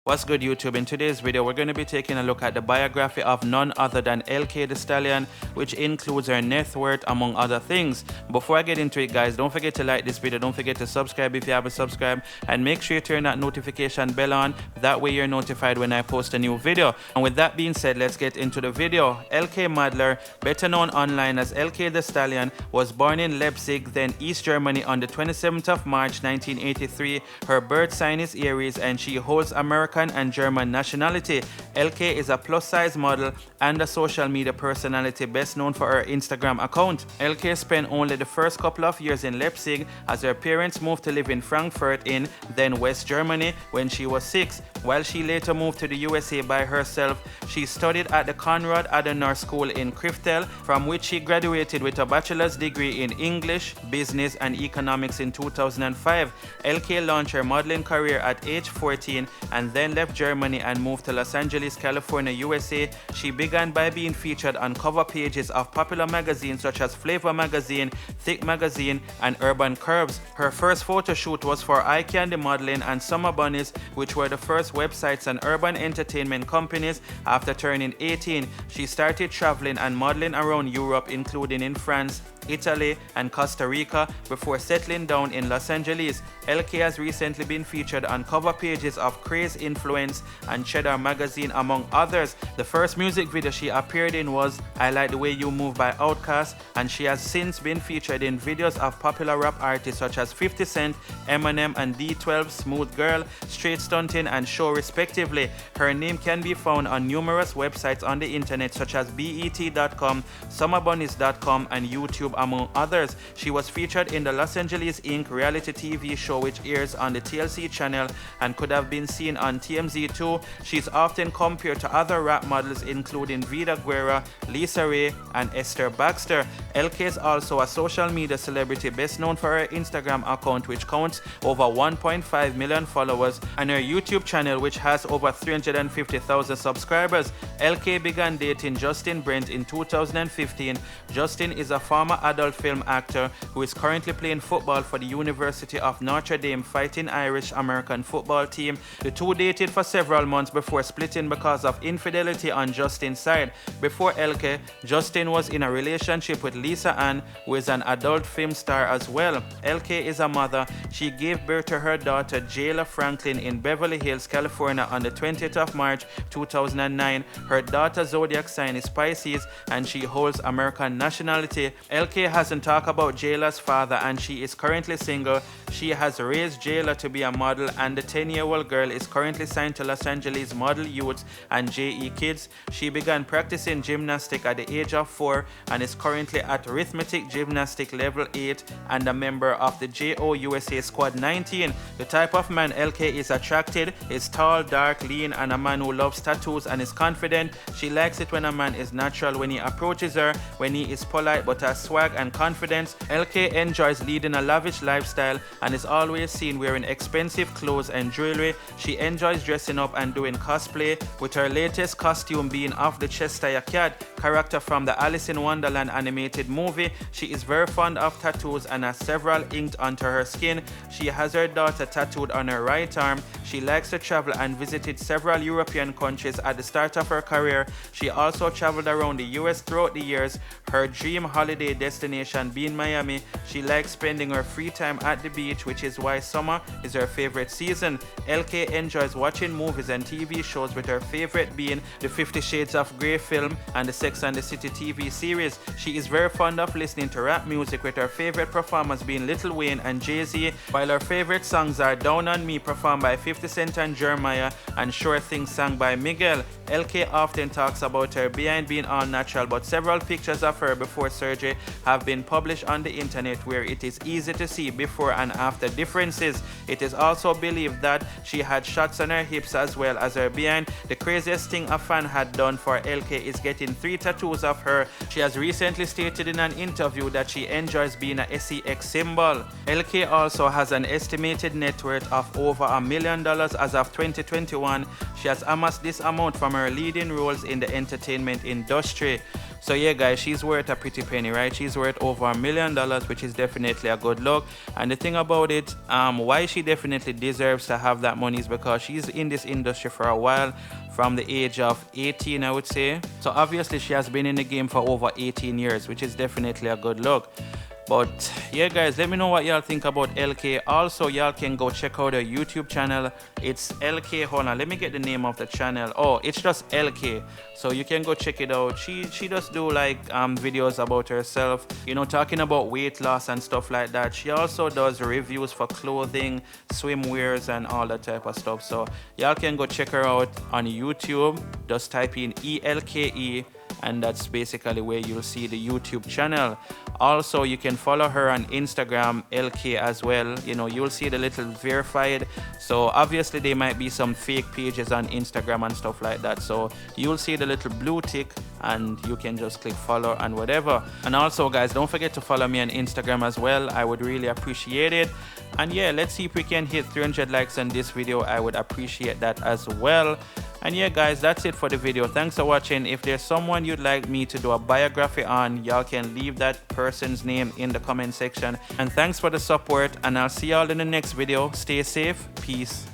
What's good, YouTube? In today's video, we're going to be taking a look at the biography of none other than LK The Stallion, which includes her net worth, among other things. Before I get into it, guys, don't forget to like this video, don't forget to subscribe if you haven't subscribed, and make sure you turn that notification bell on. That way you're notified when I post a new video. And with that being said, let's get into the video. LK Madler, better known online as LK The Stallion, was born in Leipzig, then East Germany on the 27th of March 1983. Her birth sign is Aries and she holds American and German nationality. LK is a plus-size model and a social media personality best known for her Instagram account. LK spent only the first couple of years in Leipzig as her parents moved to live in Frankfurt in then West Germany when she was 6. While she later moved to the USA by herself, she studied at the Konrad Adenauer School in Krefeld, from which she graduated with a bachelor's degree in English, Business and Economics in 2005. LK launched her modeling career at age 14 and then left Germany and moved to Los Angeles, California, USA. She began by being featured on cover pages of popular magazines such as Flavor Magazine, Thick Magazine, and Urban Curves. Her first photo shoot was for Eye Candy Modeling and Summer Bunnies, which were the first websites and urban entertainment companies. After turning 18, she started traveling and modeling around Europe, including in France, Italy, and Costa Rica, before settling down in Los Angeles. LK has recently been featured on cover pages of Craze Influence and Cheddar Magazine, among others. The first music video she appeared in was I Like the Way You Move by Outkast, and she has since been featured in videos of popular rap artists such as 50 Cent, Eminem, and D12, Smooth Girl, Straight Stunting, and Show respectively. Her name can be found on numerous websites on the internet such as BET.com, SummerBunnies.com, and YouTube, among others. She was featured in the Los Angeles Inc. reality TV show, which airs on the TLC channel and could have been seen on TMZ too. She's often compared to other rap models including Vida Guerra, Lisa Ray, and Esther Baxter. LK is also a social media celebrity best known for her Instagram account, which counts over 1.5 million followers, and her YouTube channel, which has over 350,000 subscribers. LK began dating Justin Brent in 2015. Justin is a former adult film actor who is currently playing football for the University of Notre Dame Fighting Irish American football team. The two dated for several months before splitting because of infidelity on Justin's side. Before LK, Justin was in a relationship with Lisa Ann, who is an adult film star as well. LK is a mother. She gave birth to her daughter Jayla Franklin in Beverly Hills, California on the 20th of March 2009. Her daughter's zodiac sign is Pisces and she holds American nationality. LK hasn't talked about Jayla's father and she is currently single. She has raised Jayla to be a model, and the 10-year-old girl is currently signed to Los Angeles Model Youth and JE Kids. She began practicing gymnastics at the age of 4 and is currently at Arithmetic Gymnastic Level 8 and a member of the JO USA Squad 19. The type of man LK is attracted is tall, dark, lean, and a man who loves tattoos and is confident. She likes it when a man is natural when he approaches her, when he is polite but has swag and confidence. LK enjoys leading a lavish lifestyle and is always seen wearing expensive clothes and jewelry. She enjoys dressing up and doing cosplay, with her latest costume being of the Cheshire Cat character from the Alice in Wonderland animated movie. She is very fond of tattoos and has several inked onto her skin. She has her daughter tattooed on her right arm. She likes to travel and visited several European countries at the start of her career. She also traveled around the US throughout the years, her dream holiday destination being Miami. She likes spending her free time at the beach, which is why summer is her favorite season. LK enjoys watching movies and TV shows, with her favorite being the 50 Shades of Grey film and the Sex and the City TV series. She is very fond of listening to rap music, with her favorite performers being Lil Wayne and Jay-Z, while her favorite songs are Down on Me performed by 50 Cent and Jeremiah and Sure Thing sung by Miguel. LK often talks about her behind being all natural, but several pictures of her before surgery have been published on the internet where it is easy to see before and after differences. It is also believed that she had shots on her hips as well as her behind. The craziest thing a fan had done for LK is getting 3 tattoos of her. She has recently stated in an interview that she enjoys being a SEX symbol. LK also has an estimated net worth of over $1 million as of 2021. She has amassed this amount from her leading roles in the entertainment industry. So yeah guys, she's worth a pretty penny, right? She's worth over $1 million, which is definitely a good look. And the thing about it, why she definitely deserves to have that money is because she's in this industry for a while, from the age of 18 I would say. So obviously she has been in the game for over 18 years, which is definitely a good look. But yeah guys, let me know what y'all think about LK. Also y'all can go check out her YouTube channel. It's LK, hold on, let me get the name of the channel. Oh, it's just LK, so you can go check it out. She does do like videos about herself, you know, talking about weight loss and stuff like that. She also does reviews for clothing, swimwears and all that type of stuff. So y'all can go check her out on YouTube. Just type in ELKE and that's basically where you'll see the YouTube channel. Also you can follow her on Instagram, LK, as well. You know, you'll see the little verified, so obviously there might be some fake pages on Instagram and stuff like that, so you'll see the little blue tick and you can just click follow and whatever. And also guys, don't forget to follow me on Instagram as well, I would really appreciate it. And yeah, let's see if we can hit 300 likes on this video, I would appreciate that as well. And yeah guys, that's it for the video. Thanks for watching. If there's someone you'd like me to do a biography on, y'all can leave that person's name in the comment section. And thanks for the support, and I'll see y'all in the next video. Stay safe, peace.